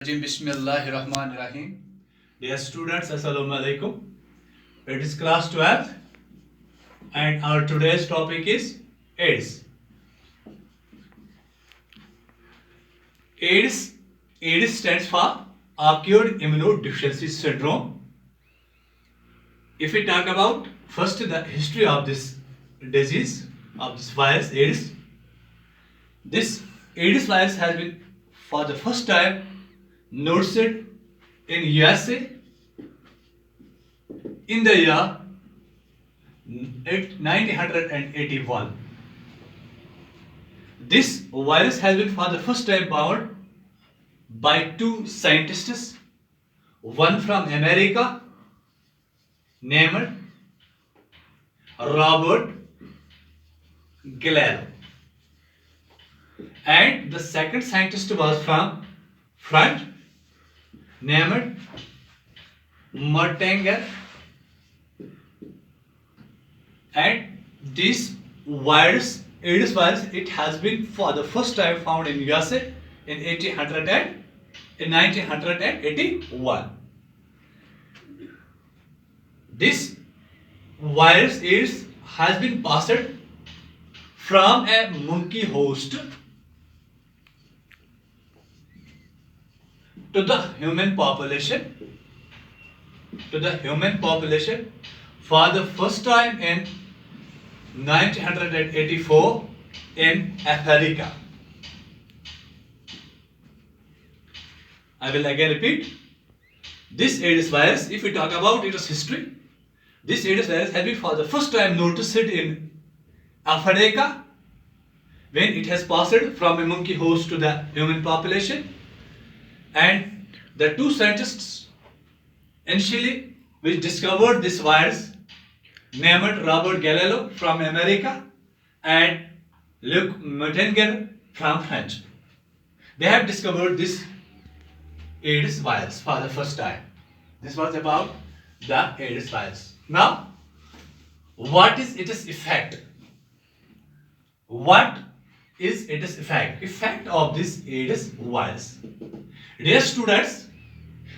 Bismillahirrahmanirrahim. Dear students, Assalamu alaikum. It is class 12 and our today's topic is AIDS. AIDS, AIDS stands for acute immunodeficiency syndrome. If we talk about first the history of this disease, of this virus AIDS, this AIDS virus has been for the first time noticed in USA in the year 1981. This virus has been for the first time found by two scientists, one from America named Robert Gallo, and the second scientist was from France named Martinger. And this virus, AIDS virus, it has been for the first time found in USA in 1981. This virus AIDS has been passed from a monkey host to the human population for the first time in 1984 in Africa. I will again repeat. This AIDS virus, if we talk about its history, this AIDS virus has been for the first time noticed in Africa when it has passed from a monkey host to the human population. And the two scientists initially which discovered this virus named Robert Gallo from America and Luc Montagnier from France. They have discovered this AIDS virus for the first time. This was about the AIDS virus. Now, what is its effect? What is its effect? Effect of this AIDS virus. Dear students,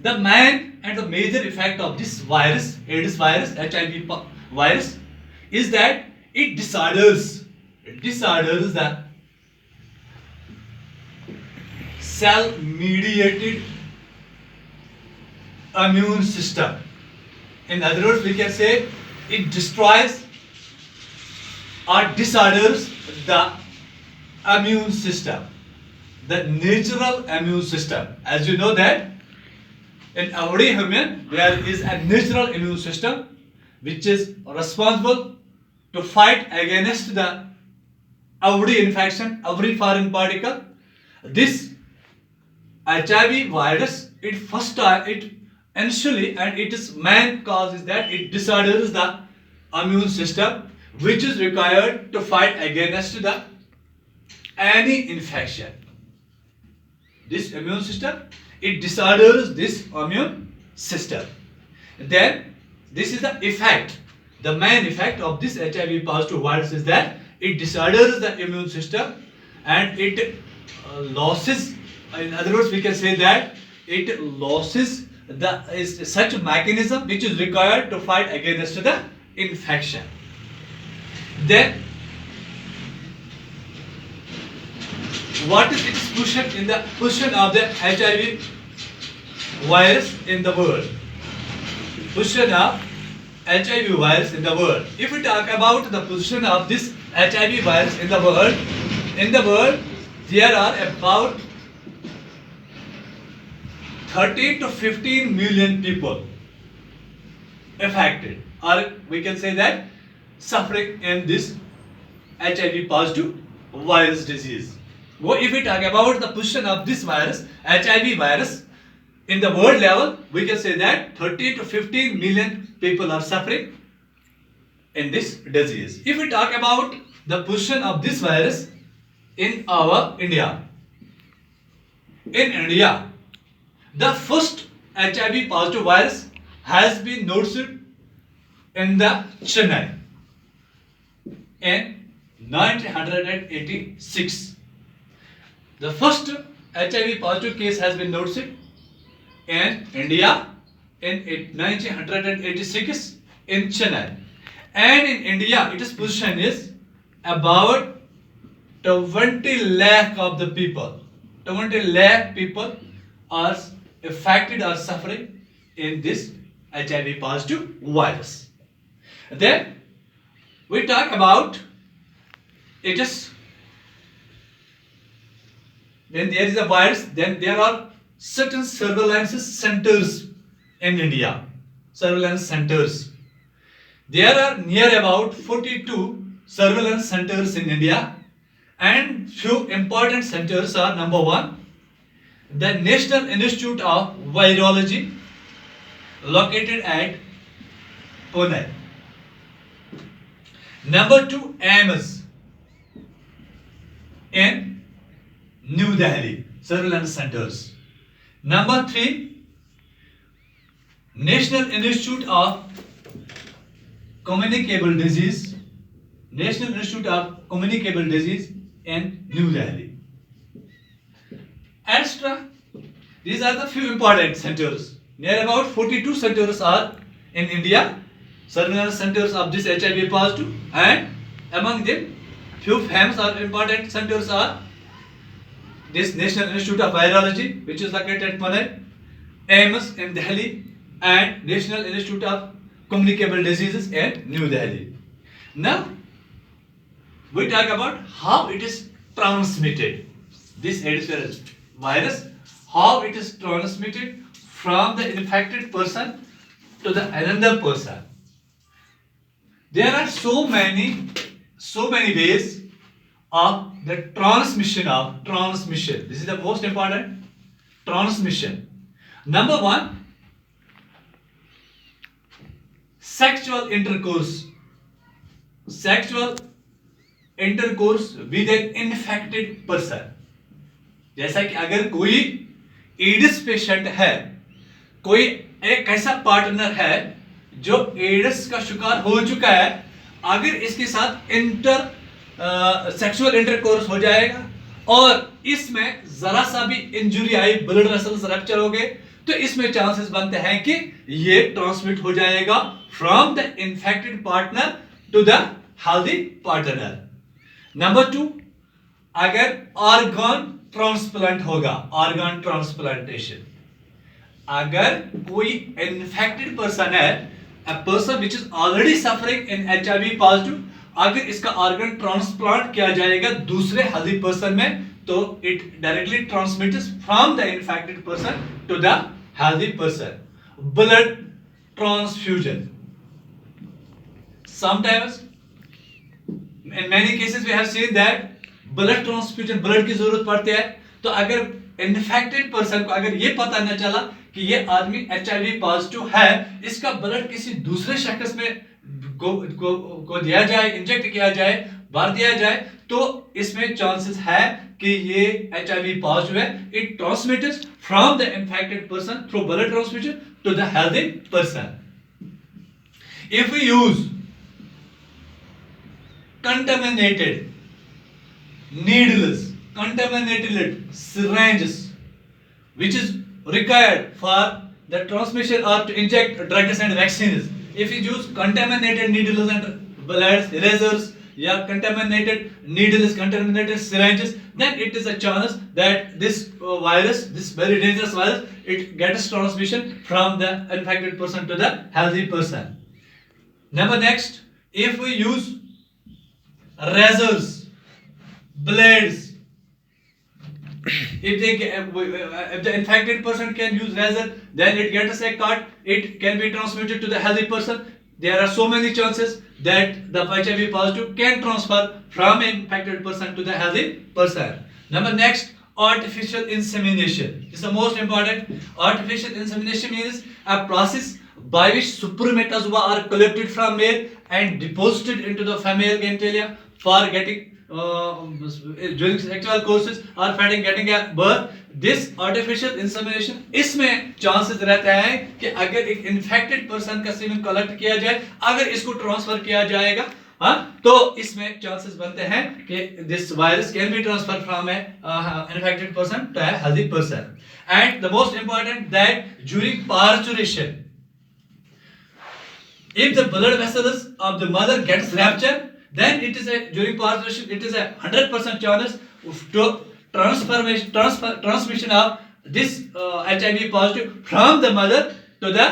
the main and the major effect of this virus, AIDS virus, HIV virus, is that it disorders the cell-mediated immune system. In other words, we can say it destroys or disorders the immune system, the natural immune system. As you know that in every human there is a natural immune system which is responsible to fight against the every infection, every foreign particle. This HIV virus, it initially, and its main cause is that it disorders the immune system which is required to fight against the any infection. This immune system, it disorders this immune system. Then this is the effect. The main effect of this HIV positive virus is that it disorders the immune system and it loses. In other words, we can say that it loses such mechanism which is required to fight against the infection. Then what is its position of the HIV virus in the world? Position of HIV virus in the world. If we talk about the position of this HIV virus in the world, there are about 13 to 15 million people affected, or we can say that suffering in this HIV positive virus disease. If we talk about the position of this virus, HIV virus, in the world level, we can say that 30 to 15 million people are suffering in this disease. If we talk about the position of this virus in our India, the first HIV positive virus has been noticed in the Chennai in 1986. The first HIV positive case has been noticed in India in 1986 in Chennai. And in India, its position is about 20 lakh of the people. 20 lakh people are affected or suffering in this HIV positive virus. Then we talk about it is when there is a virus, then there are certain surveillance centers in India. Surveillance centers. There are near about 42 surveillance centers in India, and few important centers are: number one, the National Institute of Virology, located at Pune. Number two, AIIMS in New Delhi, surveillance centers. Number three, National Institute of Communicable Disease, National Institute of Communicable Disease in New Delhi. Extra, these are the few important centers. Near about 42 centers are in India, surveillance centers of this HIV positive, and among them, few famous or important centers are this National Institute of Virology, which is located at Pune, AIIMS in Delhi, and National Institute of Communicable Diseases in New Delhi. Now, we talk about how it is transmitted. This AIDS virus, how it is transmitted from the infected person to the another person. There are so many ways of the transmission. This is the most important transmission. Number one, sexual intercourse. Sexual intercourse with an infected person. जैसा कि अगर कोई ads patient है, कोई एक ऐसा partner है जो एड्स का शिकार हो चुका है, अगर इसके साथ सेक्सुअल इंटरकोर्स हो जाएगा और इसमें जरा सा भी इंजुरी आई, ब्लड वेसल्स रप्चर हो गए, तो इसमें चांसेस बनते हैं कि ये ट्रांसमिट हो जाएगा from the infected partner to the healthy partner. Number two, अगर ऑर्गन ट्रांसप्लांट होगा, ऑर्गन ट्रांसप्लांटेशन, अगर कोई इन्फेक्टेड पर्सन है, a person which is already suffering in HIV positive, अगर इसका ऑर्गन ट्रांसप्लांट किया जाएगा दूसरे हेल्दी पर्सन में, तो it directly transmits from the infected person to the healthy person. Blood transfusion, sometimes in many cases we have seen that blood transfusion, blood की जरूरत पड़ती है. तो अगर इन्फेक्टेड पर्सन को अगर ये पता न चला कि ये आदमी HIV पॉजिटिव है, इसका ब्लड किसी दूसरे शख्स में को दिया जाए, इंजेक्ट किया जाए, भर दिया जाए, तो इसमें चांसेस है कि ये HIV पॉजिटिव है. It transmits from the infected person through blood transfusion to the healthy person. If we use contaminated needles, contaminated syringes, which is required for the transmission or to inject drugs and vaccines. If you use contaminated needles and blood erasers, yeah, contaminated needles, contaminated syringes, then it is a chance that this virus, this very dangerous virus, it gets transmission from the infected person to the healthy person. Number next, if we use razors, blades, if the infected person can use razor, then it gets a cut, it can be transmitted to the healthy person. There are so many chances that the HIV positive can transfer from an infected person to the healthy person. Number next, artificial insemination is the most important. Artificial insemination means a process by which spermatozoa are collected from male and deposited into the female genitalia for getting during sexual courses or for getting a birth. This artificial insemination, इसमें chances रहता है कि अगर एक infected person का सीमेन collect किया जाए, अगर इसको ट्रांसफर किया जाएगा हाँ, तो इसमें चांसेस बनते हैं कि this virus can be transfer from a infected person to a healthy person. And the most important that during parturition, if the blood vessels of the mother gets ruptured, then it is a during parturition it is a 100% chance to transmission of this HIV positive from the mother to the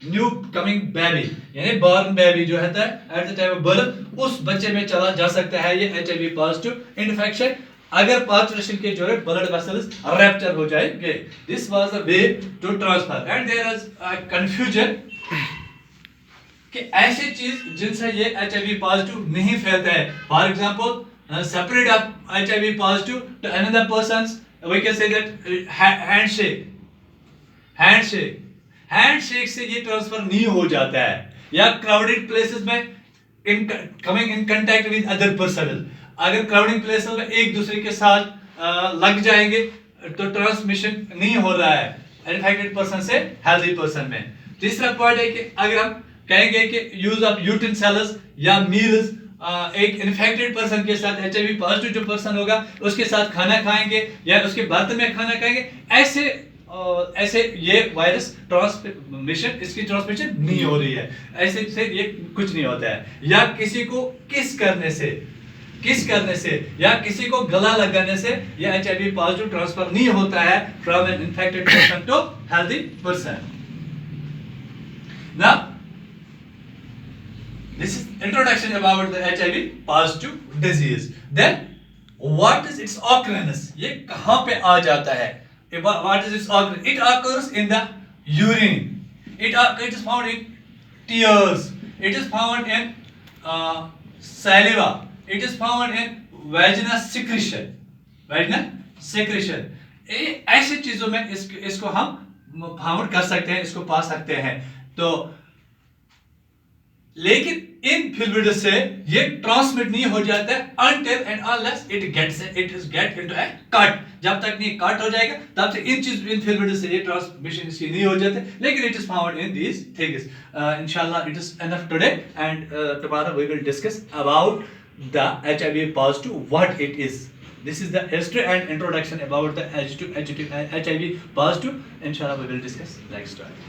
new coming baby, यानी born baby जो है at the time of birth उस बच्चे में चला जा सकता है ये HIV पॉजिटिव इन्फेक्शन अगर पार्चुरेशन के जो ब्लड वेसल्स रप्चर हो जाएंगे. This was the way to transfer. And there is confusion कि ऐसी चीज जिनसे ये HIV पॉजिटिव नहीं फैलता है. For example separate of HIV positive to another persons, we can say that handshake से ये ट्रांसफर नहीं हो जाता है, या क्राउडेड प्लेसेस में in coming in contact with other person. अगर क्राउडिंग प्लेसेस में एक दूसरे के साथ लग जाएंगे तो ट्रांसमिशन नहीं हो रहा है इन्फेक्टेड पर्सन से हेल्दी पर्सन में. तीसरा पॉइंट है कि अगर हम कहेंगे कि यूज ऑफ यूटेंसिल्स या मील्स, एक इन्फेक्टेड पर्सन के साथ HIV पॉजिटिव जो पर्सन होगा उसके साथ खाना खाएंगे या उसके बर्तन में खाना खाएंगे, ऐसे ये वायरस ट्रांसमिशन इसकी ट्रांसमिशन नहीं हो रही है. ऐसे से ये कुछ नहीं होता है. या किसी को किस करने से या किसी को गला लगाने से ये HIV पॉजिटिव ट्रांसफर नहीं होता है from an infected person to healthy person. Now this is introduction about the HIV positive disease. Then what is its occurrence? ये कहाँ पे आ जाता है? What is its occurrence? It occurs in the urine. It is found in tears. It is found in saliva. It is found in vaginal secretion. ऐसी चीजों में इसको हम फाउंड कर सकते हैं, इसको पा सकते हैं. तो लेकिन इन फ्लूइड से ये ट्रांसमिट नहीं हो जाता है until and unless it is get into a cut. जब तक नहीं कट हो जाएगा तब तक इन फ्लूइड से ये ट्रांसमिशन इसकी नहीं हो जाते. लेकिन it is found in these things. Inshallah it is enough today, and tomorrow we will discuss about the HIV positive, what it is. This is the history and introduction about the HIV positive. Inshallah we will discuss next time.